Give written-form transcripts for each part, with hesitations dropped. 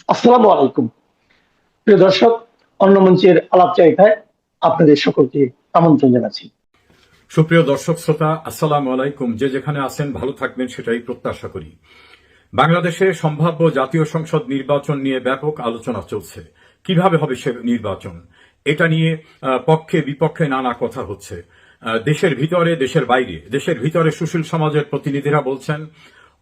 আসসালামু আলাইকুম। প্রিয় দর্শক, অন্য মঞ্চের আলাপচারিতায় আপনাদের সকলকে আমন্ত্রণ জানাচ্ছি। সুপ্রিয় দর্শক শ্রোতা, আসসালামু আলাইকুম। যে যেখানে আছেন ভালো থাকবেন সেটাই প্রত্যাশা করি। বাংলাদেশে সম্ভাব্য জাতীয় সংসদ নির্বাচন নিয়ে ব্যাপক আলোচনা চলছে। কিভাবে হবে সে নির্বাচন, এটা নিয়ে পক্ষে বিপক্ষে নানা কথা হচ্ছে। দেশের ভিতরে, দেশের বাইরে। দেশের ভিতরে সুশীল সমাজের প্রতিনিধিরা বলছেন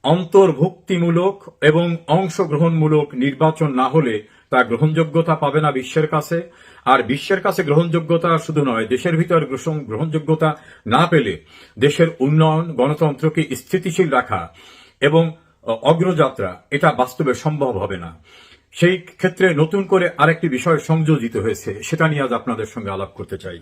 অন্তর্ভুক্তিমূলক এবং অংশগ্রহণমূলক নির্বাচন না হলে তা গ্রহণযোগ্যতা পাবে না বিশ্বের কাছে। আর বিশ্বের কাছে গ্রহণযোগ্যতা শুধু নয়, দেশের ভিতরে গ্রহণযোগ্যতা না পেলে দেশের উন্নয়ন, গণতন্ত্রকে স্থিতিশীল রাখা এবং অগ্রযাত্রা এটা বাস্তবে সম্ভব হবে না। সেই ক্ষেত্রে নতুন করে আরেকটি বিষয় সংযোজিত হয়েছে, সেটা নিয়ে আজ আপনাদের সঙ্গে আলাপ করতে চাই।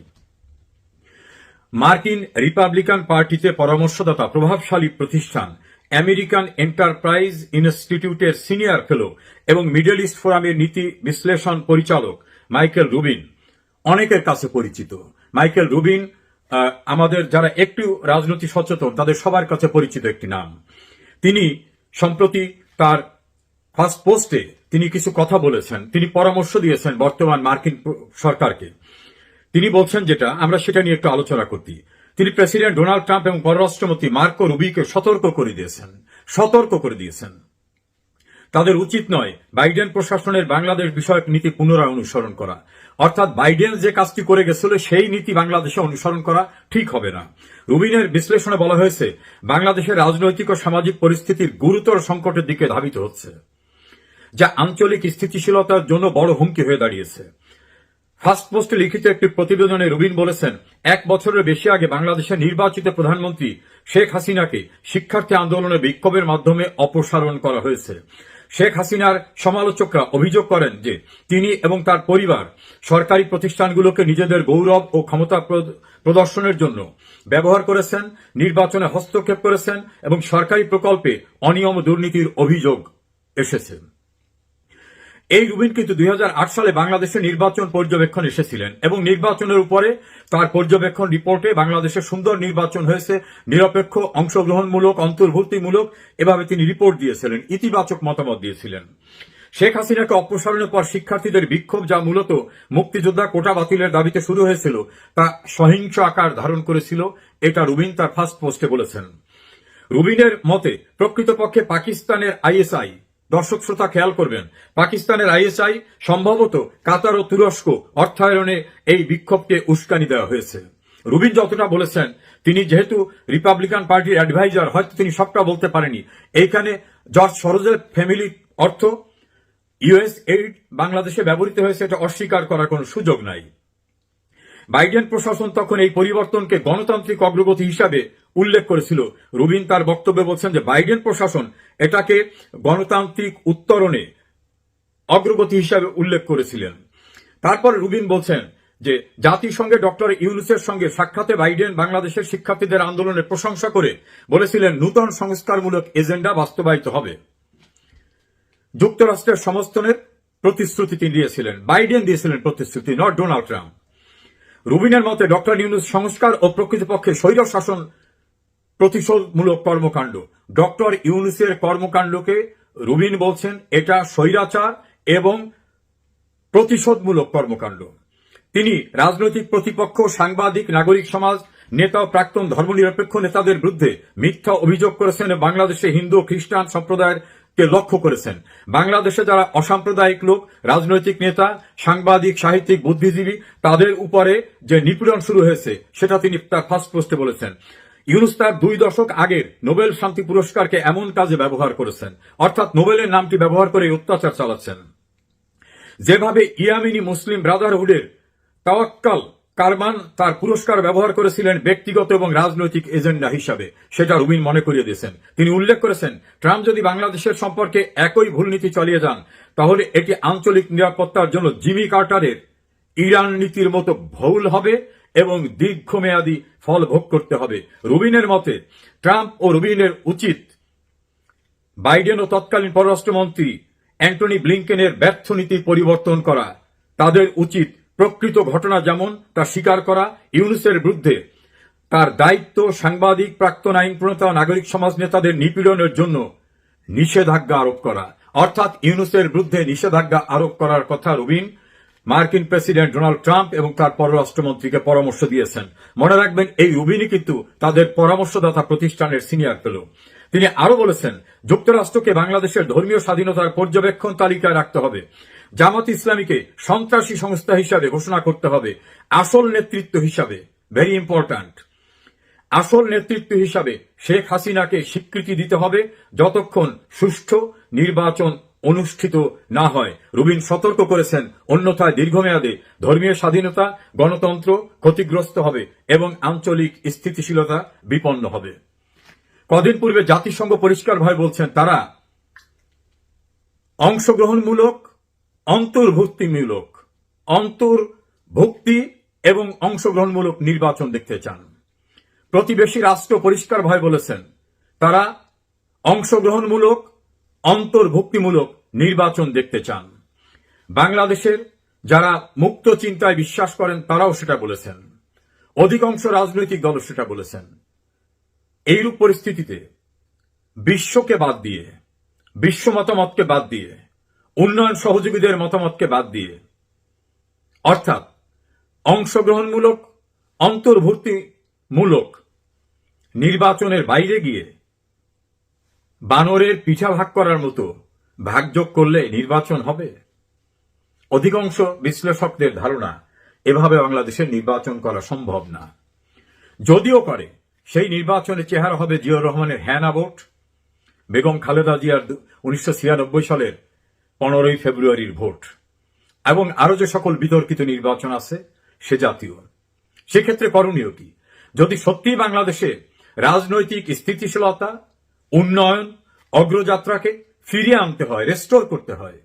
মার্কিন রিপাবলিকান পার্টিতে পরামর্শদাতা প্রভাবশালী প্রতিষ্ঠান আমেরিকান এন্টারপ্রাইজ ইনস্টিটিউটের সিনিয়র ফেলো এবং মিডল ইস্ট ফোরামের নীতি বিশ্লেষণ পরিচালক মাইকেল রুবিন অনেকের কাছে পরিচিত। মাইকেল রুবিন আমাদের যারা একটু রাজনীতি সচেতন তাদের সবার কাছে পরিচিত একটি নাম। তিনি সম্প্রতি তার ফার্স্ট পোস্টে তিনি কিছু কথা বলেছেন, তিনি পরামর্শ দিয়েছেন বর্তমান মার্কিন সরকারকে। তিনি বলছেন যেটা, আমরা সেটা নিয়ে একটু আলোচনা করতে। তিনি প্রেসিডেন্ট ডোনাল্ড ট্রাম্প এবং পররাষ্ট্রমন্ত্রী মার্কো রুবিকে সতর্ক করে দিয়েছেন তাদের উচিত নয় বাইডেন প্রশাসনের বাংলাদেশ বিষয়ক নীতি পুনরায় অনুসরণ করা। অর্থাৎ বাইডেন যে কাজটি করে গেছিল সেই নীতি বাংলাদেশে অনুসরণ করা ঠিক হবে না। রুবিনের বিশ্লেষণে বলা হয়েছে বাংলাদেশের রাজনৈতিক ও সামাজিক পরিস্থিতির গুরুতর সংকটের দিকে ধাবিত হচ্ছে, যা আঞ্চলিক স্থিতিশীলতার জন্য বড় হুমকি হয়ে দাঁড়িয়েছে। ফার্স্ট পোস্টে লিখিত একটি প্রতিবেদনে রুবিন বলেছেন, 1 বছরের বেশি আগে বাংলাদেশের নির্বাচিত প্রধানমন্ত্রী শেখ হাসিনাকে শিক্ষার্থী আন্দোলনের বিক্ষোভের মাধ্যমে অপসারণ করা হয়েছে। শেখ হাসিনার সমালোচকরা অভিযোগ করেন যে তিনি এবং তার পরিবার সরকারি প্রতিষ্ঠানগুলোকে নিজেদের গৌরব ও ক্ষমতা প্রদর্শনের জন্য ব্যবহার করেছেন, নির্বাচনে হস্তক্ষেপ করেছেন এবং সরকারি প্রকল্পে অনিয়ম দুর্নীতির অভিযোগ এসেছে। এই রুবিন কিন্তু 2008 সালে বাংলাদেশে নির্বাচন পর্যবেক্ষণ এসেছিলেন এবং নির্বাচনের উপরে তার পর্যবেক্ষণ রিপোর্টে বাংলাদেশে সুন্দর নির্বাচন হয়েছে, নিরপেক্ষ, অংশগ্রহণমূলক, অন্তর্ভুক্তিমূলক, এভাবে তিনি রিপোর্ট দিয়েছিলেন, ইতিবাচক মতামত দিয়েছিলেন। শেখ হাসিনাকে অপসারণের পর শিক্ষার্থীদের বিক্ষোভ, যা মূলত মুক্তিযোদ্ধা কোটা বাতিলের দাবিতে শুরু হয়েছিল, তা সহিংস আকার ধারণ করেছিল, এটা রুবিন তার ফার্স্ট পোস্টে বলেছেন। রুবিনের মতে প্রকৃতপক্ষে পাকিস্তানের আইএসআই, দর্শক শ্রোতা খেয়াল করবেন, পাকিস্তানের আইএসআই সম্ভবত কাতার ও তুরস্ক অর্থায়নে এই বিক্ষোভকে উস্কানি দেওয়া হয়েছে। রুবিন যতটা বলেছেন, তিনি যেহেতু রিপাবলিকান পার্টির অ্যাডভাইজার, হয়তো তিনি সবটা বলতে পারেনি। এইখানে জর্জ সরোজের ফ্যামিলি অর্থ ইউএস এইড বাংলাদেশে ব্যবহৃত হয়েছে, এটা অস্বীকার করার কোনো সুযোগ নাই। বাইডেন প্রশাসন তখন এই পরিবর্তনকে গণতান্ত্রিক অগ্রগতি হিসাবে উল্লেখ করেছিল। রুবিন তার বক্তব্যে বলছেন যে বাইডেন প্রশাসন এটাকে গণতান্ত্রিক উত্তরণে অগ্রগতি হিসাবে উল্লেখ করেছিলেন। তারপর রুবিন বলছেন যে জাতিসংঘে ডক্টর ইউনূসের সঙ্গে সাক্ষাতে বাইডেন বাংলাদেশের শিক্ষার্থীদের আন্দোলনের প্রশংসা করে বলেছিলেন নূতন সংস্কারমূলক এজেন্ডা বাস্তবায়িত হবে। যুক্তরাষ্ট্রের সমর্থনের প্রতিশ্রুতি তিনি দিয়েছিলেন, বাইডেন দিয়েছিলেন প্রতিশ্রুতি, নট ডোনাল্ড ট্রাম্প। রুবিনের মতে ডক্টর ইউনূস সংস্কার ও প্রকৃতপক্ষে স্বৈর শাসন প্রতিশোধমূলক কর্মকাণ্ড। ডক্টর ইউনূসের কর্মকাণ্ডকে রুবিন বলছেন এটা স্বৈরাচার এবং প্রতিশোধমূলক কর্মকাণ্ড। তিনি রাজনৈতিক প্রতিপক্ষ, সাংবাদিক, নাগরিক সমাজ নেতা ও প্রাক্তন ধর্মনিরপেক্ষ নেতাদের বিরুদ্ধে মিথ্যা অভিযোগ করেছেন। বাংলাদেশে হিন্দু ও খ্রিস্টান সম্প্রদায়ের লক্ষ্য করেছেন। বাংলাদেশে যারা অসাম্প্রদায়িক লোক, রাজনৈতিক নেতা, সাংবাদিক, সাহিত্যিক, বুদ্ধিজীবী, তাদের উপরে যে নিপীড়ন শুরু হয়েছে সেটা তিনি তার ফার্স্ট পোস্টে বলেছেন। ইউনূস তার 2 দশক আগের নোবেল শান্তি পুরস্কারকে এমন কাজে ব্যবহার করেছেন, অর্থাৎ নোবেলের নামটি ব্যবহার করে অত্যাচার চালাচ্ছেন। যেভাবে ইয়ামিনী মুসলিম ব্রাদারহুডের তাওয়াক্কাল কারমান তার পুরস্কার ব্যবহার করেছিলেন ব্যক্তিগত এবং রাজনৈতিক এজেন্ডা হিসাবে, সেটা রুবিন মনে করিয়ে দিয়েছেন। তিনি উল্লেখ করেছেন ট্রাম্প যদি বাংলাদেশের সম্পর্কে একই ভুল নীতি চালিয়ে যান তাহলে এটি আঞ্চলিক নিরাপত্তার জন্য জিমি কার্টারের ইরান নীতির মতো ভুল হবে এবং দীর্ঘমেয়াদী ফল ভোগ করতে হবে। রুবিনের মতে ট্রাম্প ও রুবিনের উচিত বাইডেন ও তৎকালীন পররাষ্ট্রমন্ত্রী অ্যান্টনি ব্লিংকেনের ব্যর্থ নীতি পরিবর্তন করা। তাদের উচিত প্রকৃত ঘটনা যেমন তা স্বীকার করা, ইউনূসের বিরুদ্ধে তার দায়িত্ব, সাংবাদিক, প্রাক্তন আইন প্রণেতা ও নাগরিক সমাজ নেতাদের নিপীড়নের জন্য নিষেধাজ্ঞা আরোপ করা। অর্থাৎ ইউনূসের বিরুদ্ধে নিষেধাজ্ঞা আরোপ করার কথা রুবিন মার্কিন প্রেসিডেন্ট ডোনাল্ড ট্রাম্প এবং তার পররাষ্ট্রমন্ত্রীকে পরামর্শ দিয়েছেন। মনে রাখবেন, এই রুবিনই কিন্তু তাদের পরামর্শদাতা প্রতিষ্ঠানের সিনিয়র ফেলো। তিনি আরো বলেছেন, যুক্তরাষ্ট্রকে বাংলাদেশের ধর্মীয় স্বাধীনতার পর্যবেক্ষণ তালিকায় রাখতে হবে, জামাত ইসলামীকে সন্ত্রাসী সংস্থা হিসাবে ঘোষণা করতে হবে, আসল নেতৃত্ব হিসাবে, ভেরি ইম্পর্ট্যান্ট, আসল নেতৃত্ব হিসাবে শেখ হাসিনাকে স্বীকৃতি দিতে হবে যতক্ষণ সুষ্ঠু নির্বাচন অনুষ্ঠিত না হয়। রুবিন সতর্ক করেছেন, অন্যথায় দীর্ঘমেয়াদে ধর্মীয় স্বাধীনতা, গণতন্ত্র ক্ষতিগ্রস্ত হবে এবং আঞ্চলিক স্থিতিশীলতা বিপন্ন হবে। কদিন পূর্বে জাতিসংঘ পরিষ্কারভাবে বলছেন, তারা অংশগ্রহণমূলক, অন্তর্ভুক্তি এবং অংশগ্রহণমূলক নির্বাচন দেখতে চান। প্রতিবেশী রাষ্ট্র পরিষ্কারভাবে বলেছেন, তারা অংশগ্রহণমূলক, অন্তর্ভুক্তিমূলক নির্বাচন দেখতে চান। বাংলাদেশের যারা মুক্ত চিন্তায় বিশ্বাস করেন তারাও সেটা বলেছেন, অধিকাংশ রাজনৈতিক দলও সেটা বলেছেন। এইরূপ পরিস্থিতিতে বিশ্বকে বাদ দিয়ে, বিশ্ব মতামতকে বাদ দিয়ে, উন্নয়ন সহযোগীদের মতামতকে বাদ দিয়ে, অর্থাৎ অংশগ্রহণমূলক, অন্তর্ভুক্তিমূলক নির্বাচনের বাইরে গিয়ে বানরের পিঠা ভাগ করার মতো ভাগযোগ করলে নির্বাচন হবে? অধিকাংশ বিশ্লেষকদের ধারণা, এভাবে বাংলাদেশের নির্বাচন করা সম্ভব না। যদিও করে, সেই নির্বাচনের চেহারা হবে জিয়াউর রহমানের হ্যানা ভোট, বেগম খালেদা জিয়ার 1996 সালের 15ই ফেব্রুয়ারির ভোট, এবং আরো যে সকল বিতর্কিত নির্বাচন আছে সে জাতীয়। সেক্ষেত্রে করণীয় কি? যদি সত্যি বাংলাদেশে রাজনৈতিক স্থিতিশীলতা, উন্নয়ন, অগ্রযাত্রাকে ফিরিয়ে আনতে হয়, রেস্টোর করতে হয়,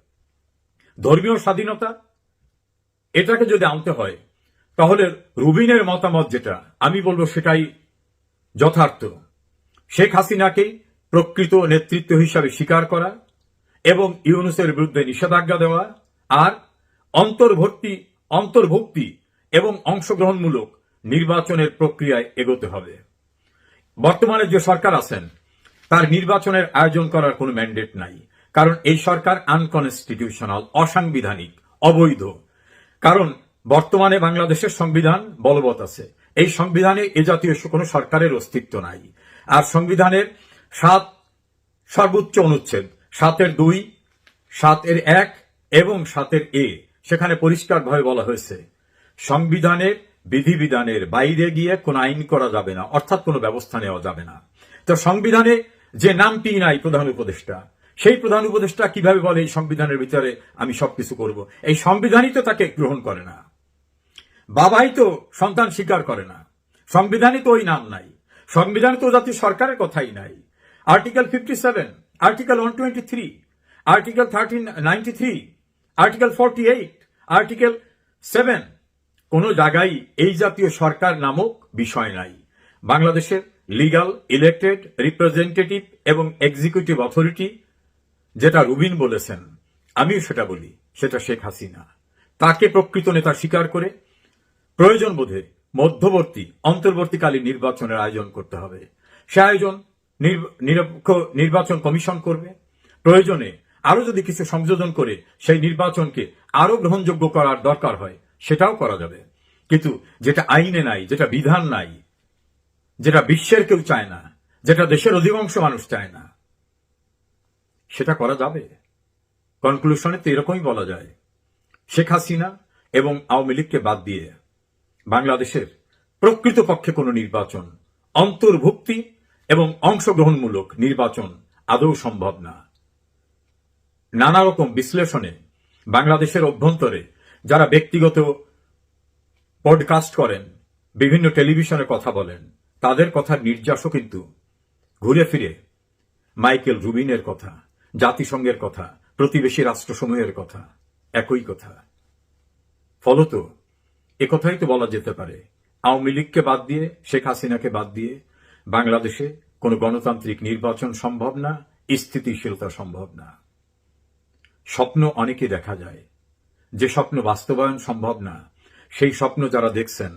ধর্মীয় স্বাধীনতা এটাকে যদি আনতে হয়, তাহলে রুবিনের মতামত যেটা, আমি বলবো সেটাই যথার্থ। শেখ হাসিনাকে প্রকৃত নেতৃত্ব হিসাবে স্বীকার করা এবং ইউনূসের বিরুদ্ধে নিষেধাজ্ঞা দেওয়া, আর অন্তর্ভুক্তি এবং অংশগ্রহণমূলক নির্বাচনের প্রক্রিয়ায় এগোতে হবে। বর্তমানে যে সরকার আছেন তার নির্বাচনের আয়োজন করার কোনো ম্যান্ডেট নাই, কারণ এই সরকার আনকনস্টিটিউশনাল, অসাংবিধানিক, অবৈধ। কারণ বর্তমানে বাংলাদেশের সংবিধান বলবৎ আছে, এই সংবিধানে এ জাতীয় কোনো সরকারের অস্তিত্ব নাই। আর সংবিধানের 7 সর্বোচ্চ অনুচ্ছেদ, 7-2, 7-1 এবং 7-A, সেখানে পরিষ্কারভাবে বলা হয়েছে সংবিধানের বিধিবিধানের বাইরে গিয়ে কোন আইন করা যাবে না, অর্থাৎ কোনো ব্যবস্থা নেওয়া যাবে না। তো সংবিধানে যে নামটি নাই প্রধান উপদেষ্টা, সেই প্রধান উপদেষ্টা কিভাবে বলে এই সংবিধানের ভিতরে আমি সবকিছু করব? এই সংবিধানই তো তাকে গ্রহণ করে না, বাবাই তো সন্তান স্বীকার করে না, সংবিধানে তো ওই নাম নাই, সংবিধানে তো জাতীয় সরকারের কথাই নাই। Article 57, article 123, article 1393, article 48, article 7, কোন জায়গায় এই জাতীয় সরকার নামক বিষয় নাই। বাংলাদেশের লিগ্যাল, ইলেক্টেড, রিপ্রেজেন্টেটিভ এবং এক্সিকিউটিভ অথরিটি, যেটা রুবিন বলেছেন, আমিও সেটা বলি, সেটা শেখ হাসিনা। তাকে প্রকৃত নেতা স্বীকার করে প্রয়োজন বোধে মধ্যবর্তী, অন্তর্বর্তীকালীন নির্বাচনের আয়োজন করতে হবে। সে আয়োজন নিরপেক্ষ নির্বাচন কমিশন করবে। প্রয়োজনে আরো যদি কিছু সংযোজন করে সেই নির্বাচনকে আরো গ্রহণযোগ্য করার দরকার হয় সেটাও করা যাবে। কিন্তু যেটা আইনে নাই, যেটা বিধান নাই, যেটা বিশ্বের কেউ চায় না, যেটা দেশের অধিকাংশ মানুষ চায় না, সেটা করা যাবে? কনক্লুশনে তো এরকমই বলা যায়, শেখ হাসিনা এবং আওয়ামী লীগকে বাদ দিয়ে বাংলাদেশের প্রকৃতপক্ষে কোনো নির্বাচন, অন্তর্ভুক্তি এবং অংশগ্রহণমূলক নির্বাচন আদৌ সম্ভব না। নানা রকম বিশ্লেষণে বাংলাদেশের অভ্যন্তরে যারা ব্যক্তিগত পডকাস্ট করেন, বিভিন্ন টেলিভিশনে কথা বলেন, তাদের কথার নির্যাসও কিন্তু ঘুরে ফিরে মাইকেল রুবিনের কথা, জাতিসংঘের কথা, প্রতিবেশী রাষ্ট্রসমূহের কথা, একই কথা। ফলত একথাই তো বলা যেতে পারে, আওয়ামী লীগকে বাদ দিয়ে, শেখ হাসিনাকে বাদ দিয়ে বাংলাদেশে কোনো গণতান্ত্রিক নির্বাচন সম্ভব না, স্থিতিশীলতা সম্ভব না। স্বপ্ন অনেকে দেখা যায়, যে স্বপ্ন বাস্তবায়ন সম্ভব না, সেই স্বপ্ন যারা দেখছেন,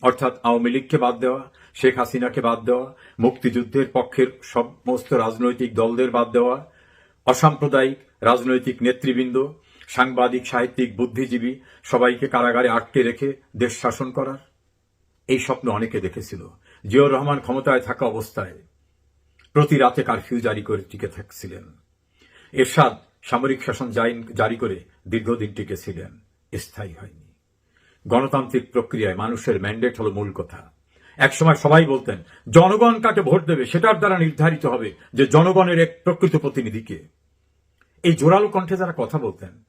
অর্থাৎ আওয়ামী লীগকে বাদ দেওয়া, শেখ হাসিনাকে বাদ দেওয়া, মুক্তিযুদ্ধের পক্ষের সমস্ত রাজনৈতিক দলদের বাদ দেওয়া, অসাম্প্রদায়িক রাজনৈতিক নেতৃবৃন্দ, সাংবাদিক, সাহিত্যিক, বুদ্ধিজীবী সবাইকে কারাগারে আটকে রেখে দেশ শাসন করার এই স্বপ্ন অনেকে দেখেছিল। জিয়াউর রহমান ক্ষমতায় থাকা অবস্থায় প্রতি রাতে কারফিউ জারি করে টিকে থাকছিলেন। এরশাদ সামরিক শাসন জারি করে দীর্ঘদিন টিকেছিলেন, স্থায়ী হয়নি। গণতান্ত্রিক প্রক্রিয়ায় মানুষের ম্যান্ডেট হলো মূল কথা। একসময় সবাই বলতেন জনগণ কাকে ভোট দেবে সেটার দ্বারা নির্ধারিত হবে যে জনগণের এক প্রকৃত প্রতিনিধিকে। এই জোরালো কণ্ঠে যারা কথা বলতেন